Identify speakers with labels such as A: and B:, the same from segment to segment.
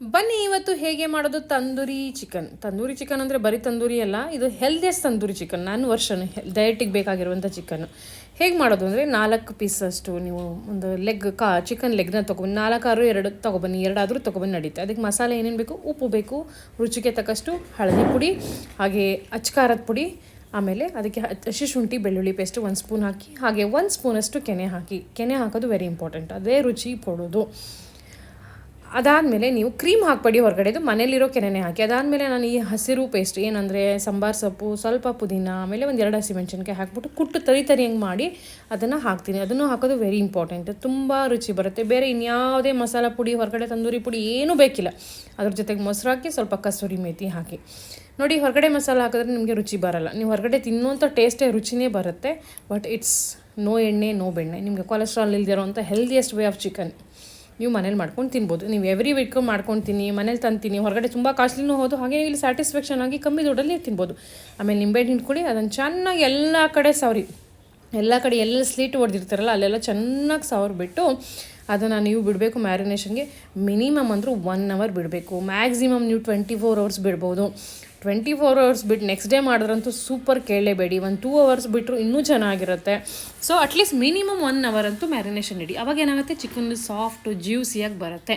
A: ಬನ್ನಿ ಇವತ್ತು ಹೇಗೆ ಮಾಡೋದು ತಂದೂರಿ ಚಿಕನ್ ಅಂದರೆ ಬರೀ ತಂದೂರಿ ಅಲ್ಲ, ಇದು ಹೆಲ್ದಿಯಸ್ಟ್ ತಂದೂರಿ ಚಿಕನ್. ನಾನು ವರ್ಷನ್ ಡಯಟಿಗೆ ಬೇಕಾಗಿರುವಂಥ ಚಿಕನ್ನು ಹೇಗೆ ಮಾಡೋದು ಅಂದರೆ 4 ಪೀಸಷ್ಟು ನೀವು ಒಂದು ಚಿಕನ್ ಲೆಗ್ನ ತೊಗೊಬನ್ನಿ. 4-6 ತೊಗೊಬನ್ನಿ, 2 ಆದರೂ ತೊಗೊಬನ್ನಿ ನಡೀತೆ. ಅದಕ್ಕೆ ಮಸಾಲೆ ಏನೇನು ಬೇಕು, ಉಪ್ಪು ಬೇಕು, ರುಚಿಗೆ ತಕ್ಕಷ್ಟು ಹಳದಿ ಪುಡಿ, ಹಾಗೆ ಅಚ್ಕಾರದ ಪುಡಿ, ಆಮೇಲೆ ಅದಕ್ಕೆ ಹಸಿ ಶುಂಠಿ ಬೆಳ್ಳುಳ್ಳಿ ಪೇಸ್ಟು 1 ಸ್ಪೂನ್ ಹಾಕಿ, ಹಾಗೆ 1 ಸ್ಪೂನಷ್ಟು ಕೆನೆ ಹಾಕಿ. ಕೆನೆ ಹಾಕೋದು ವೆರಿ ಇಂಪಾರ್ಟೆಂಟ್, ಅದೇ ರುಚಿ ಕೊಡೋದು. ಅದಾದಮೇಲೆ ನೀವು ಕ್ರೀಮ್ ಹಾಕ್ಬೇಡಿ ಹೊರಗಡೆದು, ಮನೇಲಿರೋ ಕೆನೆನೇ ಹಾಕಿ. ಅದಾದಮೇಲೆ ನಾನು ಈ ಹಸಿರು ಪೇಸ್ಟ್ ಏನಂದರೆ ಸಾಂಬಾರು ಸೊಪ್ಪು, ಸ್ವಲ್ಪ ಪುದೀನ, ಆಮೇಲೆ 1-2 ಹಸಿಮೆಣ್ಸಿನ್ಕಾಯಿ ಹಾಕ್ಬಿಟ್ಟು ಕುಟ್ಟು ತರಿ ಹೆಂಗೆ ಮಾಡಿ ಅದನ್ನು ಹಾಕ್ತೀನಿ. ಅದನ್ನು ಹಾಕೋದು ವೆರಿ ಇಂಪಾರ್ಟೆಂಟ್, ತುಂಬ ರುಚಿ ಬರುತ್ತೆ. ಬೇರೆ ಇನ್ಯಾವುದೇ ಮಸಾಲ ಪುಡಿ, ಹೊರಗಡೆ ತಂದೂರಿ ಪುಡಿ ಏನೂ ಬೇಕಿಲ್ಲ. ಅದ್ರ ಜೊತೆಗೆ ಮೊಸರು ಹಾಕಿ, ಸ್ವಲ್ಪ ಕಸೂರಿ ಮೇಥಿ ಹಾಕಿ. ನೋಡಿ, ಹೊರಗಡೆ ಮಸಾಲ ಹಾಕಿದ್ರೆ ನಿಮಗೆ ರುಚಿ ಬರೋಲ್ಲ. ನೀವು ಹೊರಗಡೆ ತಿನ್ನುವಂಥ ಟೇಸ್ಟೇ ರುಚಿನೇ ಬರುತ್ತೆ, ಬಟ್ ಇಟ್ಸ್ ನೋ ಎಣ್ಣೆ ನೋ ಬೆಣ್ಣೆ. ನಿಮಗೆ ಕೊಲೆಸ್ಟ್ರಾಲ್ ಇಲ್ದಿರೋಂಥ ಹೆಲ್ದಿಯೆಸ್ಟ್ ವೇ ಆಫ್ ಚಿಕನ್ ನೀವು ಮನೇಲಿ ಮಾಡ್ಕೊಂಡು ತಿನ್ಬೋದು. ನೀವು ಎವ್ರಿ ವೀಕ್ ಮಾಡ್ಕೊಂಡು ತಿನ್ನಿ, ಮನೇಲಿ ತಂತೀನಿ. ಹೊರಗಡೆ ತುಂಬ ಕಾಸ್ಟ್ಲಿನೂ ಹೋದು, ಹಾಗೆ ಇಲ್ಲಿ ಸ್ಯಾಟಿಸ್ಫ್ಯಾಕ್ಷನ್ ಆಗಿ ಕಮ್ಮಿ ದುಡ್ಡಲ್ಲಿ ತಿನ್ಬೋದು. ಆಮೇಲೆ ನಿಂಬೆಹಣ್ಣು ಹಿಂಡ್ಕೊಳ್ಳಿ, ಅದನ್ನು ಚೆನ್ನಾಗಿ ಎಲ್ಲ ಕಡೆ ಎಲ್ಲ ಸ್ಲೀಟ್ ಹೊಡೆದಿರ್ತಾರಲ್ಲ ಅಲ್ಲೆಲ್ಲ ಚೆನ್ನಾಗಿ ಸವರ್ಬಿಟ್ಟು ಅದನ್ನು ನೀವು ಬಿಡಬೇಕು ಮ್ಯಾರಿನೇಷನ್ಗೆ. ಮಿನಿಮಮ್ ಅಂದರೂ 1 ಅವರ್ ಬಿಡಬೇಕು. ಮ್ಯಾಕ್ಸಿಮಮ್ ನೀವು 24 ಅವರ್ಸ್ ಬಿಡ್ಬೋದು. 24 ಅವರ್ಸ್ ಬಿಟ್ಟು ನೆಕ್ಸ್ಟ್ ಡೇ ಮಾಡಿದ್ರಂತೂ ಸೂಪರ್, ಕೇಳಲೇಬೇಡಿ. 2 ಅವರ್ಸ್ ಬಿಟ್ಟರು ಇನ್ನೂ ಚೆನ್ನಾಗಿರುತ್ತೆ. ಸೊ ಅಟ್ಲೀಸ್ಟ್ ಮಿನಿಮಮ್ 1 ಅವರ್ ಅಂತೂ ಮ್ಯಾರಿನೇಷನ್ ಇಡಿ. ಅವಾಗ ಏನಾಗುತ್ತೆ, ಚಿಕನ್ ಸಾಫ್ಟು ಜ್ಯೂಸಿಯಾಗಿ ಬರುತ್ತೆ.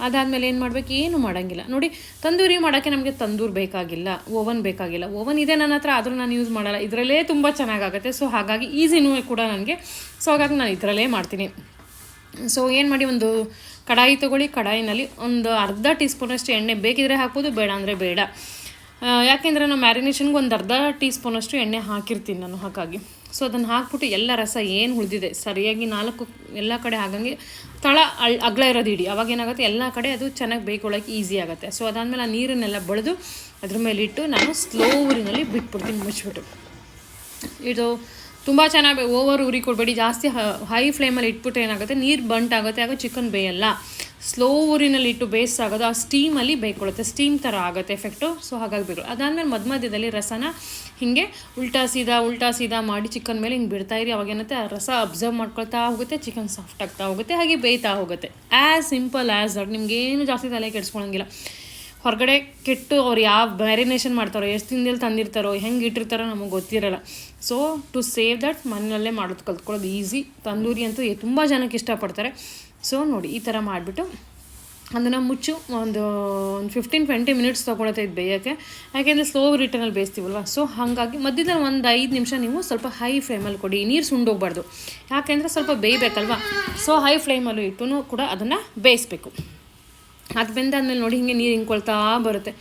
A: ಅದಾದಮೇಲೆ ಏನು ಮಾಡಬೇಕು, ಏನು ಮಾಡೋಂಗಿಲ್ಲ. ನೋಡಿ, ತಂದೂರಿ ಮಾಡೋಕ್ಕೆ ನಮಗೆ ತಂದೂರು ಬೇಕಾಗಿಲ್ಲ, ಓವನ್ ಬೇಕಾಗಿಲ್ಲ. ಓವನ್ ಇದೆ ನನ್ನ ಹತ್ರ, ಆದರೂ ನಾನು ಯೂಸ್ ಮಾಡಲ್ಲ. ಇದರಲ್ಲೇ ತುಂಬ ಚೆನ್ನಾಗಾಗುತ್ತೆ. ಸೊ ಹಾಗಾಗಿ ಈಸಿನೂ ಕೂಡ ನನಗೆ. ಸೊ ಹಾಗಾಗಿ ನಾನು ಇದರಲ್ಲೇ ಮಾಡ್ತೀನಿ. ಸೊ ಏನು ಮಾಡಿ, ಒಂದು ಕಡಾಯಿ ತೊಗೊಳ್ಳಿ. ಕಡಾಯಿನಲ್ಲಿ ಒಂದು ಅರ್ಧ ಟೀ ಸ್ಪೂನಷ್ಟು ಎಣ್ಣೆ ಬೇಕಿದ್ರೆ ಹಾಕ್ಬೋದು, ಬೇಡ ಅಂದರೆ ಬೇಡ. ಯಾಕೆಂದರೆ ನಾವು ಮ್ಯಾರಿನೇಷನ್ಗೆ ಒಂದು ಅರ್ಧ ಟೀ ಸ್ಪೂನಷ್ಟು ಎಣ್ಣೆ ಹಾಕಿರ್ತೀನಿ ನಾನು. ಹಾಗಾಗಿ ಸೊ ಅದನ್ನು ಹಾಕ್ಬಿಟ್ಟು ಎಲ್ಲ ರಸ ಏನು ಉಳಿದಿದೆ ಸರಿಯಾಗಿ 4 ಎಲ್ಲ ಕಡೆ ಆಗಂಗೆ ತಳ ಅಗಲ ಇರೋದು ಇಡಿ. ಅವಾಗ ಏನಾಗುತ್ತೆ, ಎಲ್ಲ ಕಡೆ ಅದು ಚೆನ್ನಾಗಿ ಬೇಯ್ಕೊಳ್ಳೋಕೆ ಈಸಿ ಆಗುತ್ತೆ. ಸೊ ಅದಾದಮೇಲೆ ಆ ನೀರನ್ನೆಲ್ಲ ಬಳಿದು ಅದ್ರ ಮೇಲೆ ಇಟ್ಟು ನಾನು ಸ್ಲೋ ಊರಿನಲ್ಲಿ ಬಿಟ್ಬಿಡ್ತೀನಿ, ಮುಚ್ಚಿಬಿಟ್ಟು. ಇದು ತುಂಬ ಚೆನ್ನಾಗಿ ಓವರ್ ಉರಿ ಕೊಡಬೇಡಿ. ಜಾಸ್ತಿ ಹೈ ಫ್ಲೇಮಲ್ಲಿ ಇಟ್ಬಿಟ್ರೆ ಏನಾಗುತ್ತೆ, ನೀರು ಬಂಟಾಗುತ್ತೆ, ಆಗ ಚಿಕನ್ ಬೇಯಲ್ಲ. ಸ್ಲೋ ಊರಿನಲ್ಲಿ ಇಟ್ಟು ಬೇಯಿಸಾಗೋದು, ಆ ಸ್ಟೀಮಲ್ಲಿ ಬೇಯ್ಕೊಳ್ಳುತ್ತೆ, ಸ್ಟೀಮ್ ಥರ ಆಗುತ್ತೆ ಎಫೆಕ್ಟು. ಸೊ ಹಾಗಾಗಿ ಬೇಕು. ಅದಾದಮೇಲೆ ಮಧ್ಯದಲ್ಲಿ ರಸನ ಹೀಗೆ ಉಲ್ಟಾ ಸೀದಾ ಮಾಡಿ ಚಿಕನ್ ಮೇಲೆ ಹಿಂಗೆ ಬಿಡ್ತಾಯಿರಿ. ಅವಾಗೇನತ್ತೆ, ಆ ರಸ ಅಬ್ಸರ್ವ್ ಮಾಡ್ಕೊಳ್ತಾ ಹೋಗುತ್ತೆ, ಚಿಕನ್ ಸಾಫ್ಟ್ ಆಗ್ತಾ ಹೋಗುತ್ತೆ, ಹಾಗೆ ಬೇಯ್ತಾ ಹೋಗುತ್ತೆ. As simple as that. ನಿಮಗೇನು ಜಾಸ್ತಿ ತಲೆ ಕೆಡಿಸ್ಕೊಳಂಗಿಲ್ಲ. ಹೊರಗಡೆ ಕೆಟ್ಟು ಅವ್ರು ಯಾವ ಮ್ಯಾರಿನೇಷನ್ ಮಾಡ್ತಾರೋ, ಎಷ್ಟು ದಿನದಲ್ಲಿ ತಂದಿರ್ತಾರೋ, ಹೆಂಗೆ ಇಟ್ಟಿರ್ತಾರೋ ನಮಗೆ ಗೊತ್ತಿರಲ್ಲ. ಸೊ ಟು ಸೇವ್ ದಟ್ ಮನೆಯಲ್ಲೇ ಮಾಡೋದು ಕಲ್ತ್ಕೊಳ್ಳೋದು ಈಸಿ. ತಂದೂರಿ ಅಂತೂ ತುಂಬ ಜನಕ್ಕೆ ಇಷ್ಟಪಡ್ತಾರೆ. ಸೊ ನೋಡಿ, ಈ ಥರ ಮಾಡಿಬಿಟ್ಟು ಅದನ್ನು ಮುಚ್ಚು. ಒಂದು 15-20 ಮಿನಿಟ್ಸ್ ತೊಗೊಳುತ್ತೆ ಇದು ಬೇಯೋಕ್ಕೆ. ಯಾಕೆಂದರೆ ಸ್ಲೋ ರಿಟರ್ನಲ್ಲಿ ಬೇಯಿಸ್ತೀವಲ್ವ. ಸೊ ಹಾಗಾಗಿ ಮಧ್ಯದಲ್ಲಿ ಒಂದು 5 ನಿಮಿಷ ನೀವು ಸ್ವಲ್ಪ ಹೈ ಫ್ಲೇಮಲ್ಲಿ ಕೊಡಿ. ನೀರು ಸುಂಡೋಗ್ಬಾರ್ದು, ಯಾಕೆಂದರೆ ಸ್ವಲ್ಪ ಬೇಯಬೇಕಲ್ವ. ಸೊ ಹೈ ಫ್ಲೇಮಲ್ಲೂ ಇಟ್ಟು ಕೂಡ ಅದನ್ನು ಬೇಯಿಸ್ಬೇಕು. ಅದು ಬೆಂದಾದ್ಮೇಲೆ ನೋಡಿ, ಹಿಂಗೆ ನೀರು ಹಿಂಕೊಳ್ತಾ ಬರುತ್ತೆ.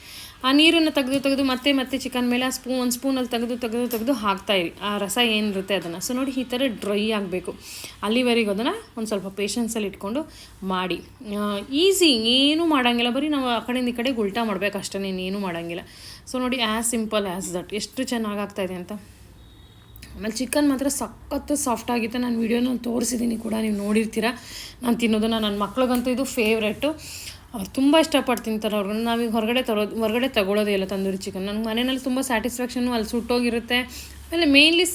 A: ಆ ನೀರನ್ನು ತೆಗೆದು ಮತ್ತೆ ಚಿಕನ್ ಮೇಲೆ ಒಂದು ಸ್ಪೂನಲ್ಲಿ ತೆಗೆದು ಹಾಕ್ತಾಯಿರಿ ಆ ರಸ ಏನಿರುತ್ತೆ ಅದನ್ನು. ಸೊ ನೋಡಿ, ಈ ಥರ ಡ್ರೈ ಆಗಬೇಕು. ಅಲ್ಲಿವರೆಗೂ ಅದನ್ನು ಒಂದು ಸ್ವಲ್ಪ ಪೇಷನ್ಸಲ್ಲಿ ಇಟ್ಕೊಂಡು ಮಾಡಿ. ಈಸಿ, ಏನೂ ಮಾಡೋಂಗಿಲ್ಲ. ಬರೀ ನಾವು ಆ ಕಡೆಯಿಂದ ಈ ಕಡೆಗೆ ಉಲ್ಟಾ ಮಾಡಬೇಕು ಅಷ್ಟೇ, ಇನ್ನೇನು ಮಾಡೋಂಗಿಲ್ಲ. ಸೊ ನೋಡಿ, ಆ್ಯಸ್ ಸಿಂಪಲ್ ಆ್ಯಸ್ ದಟ್. ಎಷ್ಟು ಚೆನ್ನಾಗಾಗ್ತಾಯಿದೆ ಅಂತ. ಆಮೇಲೆ ಚಿಕನ್ ಮಾತ್ರ ಸಖತ್ತು ಸಾಫ್ಟಾಗಿತ್ತು. ನಾನು ವೀಡಿಯೋನ ತೋರಿಸಿದ್ದೀನಿ ಕೂಡ, ನೀವು ನೋಡಿರ್ತೀರ ನಾನು ತಿನ್ನೋದನ್ನು. ನನ್ನ ಮಕ್ಳಿಗಂತೂ ಇದು ಫೇವ್ರೇಟು, ಅವ್ರು ತುಂಬ ಇಷ್ಟಪಟ್ಟು ತಿಂತಾರೆ. ಅವ್ರಿಗೆ ನಾವೀಗ ಹೊರಗಡೆ ತಗೊಳ್ಳೋದೇ ಇಲ್ಲ ತಂದೂರಿ ಚಿಕನ್. ನನ್ನ ಮನೆಯಲ್ಲಿ ತುಂಬ ಸ್ಯಾಟಿಸ್ಫ್ಯಾಕ್ಷನು, ಅಲ್ಲಿ ಸುಟ್ಟೋಗಿರುತ್ತೆ. ಆಮೇಲೆ ಮೇಯ್ನ್ಲಿ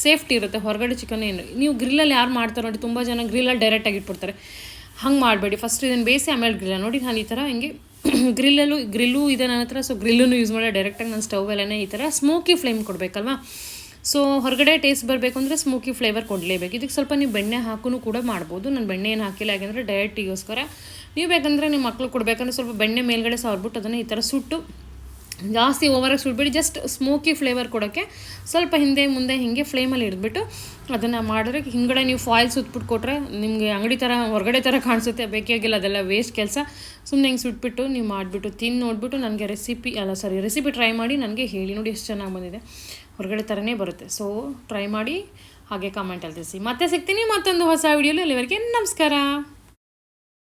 A: ಸೇಫ್ಟಿ ಇರುತ್ತೆ. ಹೊರಗಡೆ ಚಿಕನ್ ಏನು ನೀವು ಗ್ರಿಲ್ಲಲ್ಲಿ ಯಾರು ಮಾಡ್ತಾರೆ ನೋಡಿ, ತುಂಬ ಜನ ಗ್ರಿಲ್ಲಲ್ಲಿ ಡೈರೆಕ್ಟಾಗಿ ಇಟ್ಬಿಡ್ತಾರೆ. ಹಂಗೆ ಮಾಡಬೇಡಿ. ಫಸ್ಟ್ ಇದನ್ನು ಬೇಯಿಸಿ ಆಮೇಲೆ ಗ್ರಿಲ್ಲ. ನೋಡಿ, ನಾನು ಈ ಥರ ಹಿಂಗೆ ಗ್ರಿಲ್ಲೂ ಇದೆ ನನ್ನ ಹತ್ರ. ಸೊ ಗ್ರಿಲ್ಲೂ ಯೂಸ್ ಮಾಡಿ ಡೈರೆಕ್ಟಾಗಿ ನಾನು ಸ್ಟೌವಲ್ಲೇ ಈ ಥರ ಸ್ಮೋಕಿ ಫ್ಲೇಮ್ ಕೊಡಬೇಕಲ್ವ. ಸೊ ಹೊರಗಡೆ ಟೇಸ್ಟ್ ಬರಬೇಕು ಅಂದರೆ ಸ್ಮೋಕಿ ಫ್ಲೇವರ್ ಕೊಡಲೇಬೇಕು. ಇದಕ್ಕೆ ಸ್ವಲ್ಪ ನೀವು ಬೆಣ್ಣೆ ಹಾಕೂ ಕೂಡ ಮಾಡ್ಬೋದು. ನಾನು ಬೆಣ್ಣೆ ಏನು ಹಾಕಿಲ್ಲ, ಯಾಕೆಂದರೆ ಡಯಟಿಗೋಸ್ಕರ. ನೀವು ಬೇಕಂದರೆ ನಿಮ್ಮ ಮಕ್ಳು ಕೊಡಬೇಕಂದ್ರೆ ಸ್ವಲ್ಪ ಬೆಣ್ಣೆ ಮೇಲ್ಗಡೆ ಸವರ್ಬಿಟ್ಟು ಅದನ್ನು ಈ ಥರ ಸುಟ್ಟು, ಜಾಸ್ತಿ ಓವರಾಗಿ ಸುಟ್ಬಿಡಿ. ಜಸ್ಟ್ ಸ್ಮೋಕಿ ಫ್ಲೇವರ್ ಕೊಡೋಕ್ಕೆ ಸ್ವಲ್ಪ ಹಿಂದೆ ಮುಂದೆ ಹೀಗೆ ಫ್ಲೇಮಲ್ಲಿ ಹಿಡಿದ್ಬಿಟ್ಟು ಅದನ್ನು ಮಾಡಿದ್ರೆ, ಹಿಂಗಡೆ ನೀವು ಫಾಯಿಲ್ ಸುಟ್ಬಿಟ್ಟು ಕೊಟ್ಟರೆ ನಿಮಗೆ ಅಂಗಡಿ ಥರ ಹೊರಗಡೆ ಥರ ಕಾಣಿಸುತ್ತೆ. ಬೇಕಾಗಿಲ್ಲ, ಅದೆಲ್ಲ ವೇಸ್ಟ್ ಕೆಲಸ. ಸುಮ್ಮನೆ ಹಿಂಗೆ ಸುಟ್ಬಿಟ್ಟು ನೀವು ಮಾಡಿಬಿಟ್ಟು ತಿಂದು ನೋಡಿಬಿಟ್ಟು ನನಗೆ ರೆಸಿಪಿ ಟ್ರೈ ಮಾಡಿ ನನಗೆ ಹೇಳಿ. ನೋಡಿ ಎಷ್ಟು ಚೆನ್ನಾಗಿ ಬಂದಿದೆ, ಹೊರಗಡೆ ಥರನೇ ಬರುತ್ತೆ. ಸೊ ಟ್ರೈ ಮಾಡಿ, ಹಾಗೆ ಕಮೆಂಟಲ್ಲಿ ತಿಳಿಸಿ. ಮತ್ತೆ ಸಿಗ್ತೀನಿ ಮತ್ತೊಂದು ಹೊಸ ವೀಡಿಯೋಲಿ. ಅಲ್ಲಿವರೆಗೆ ನಮಸ್ಕಾರ.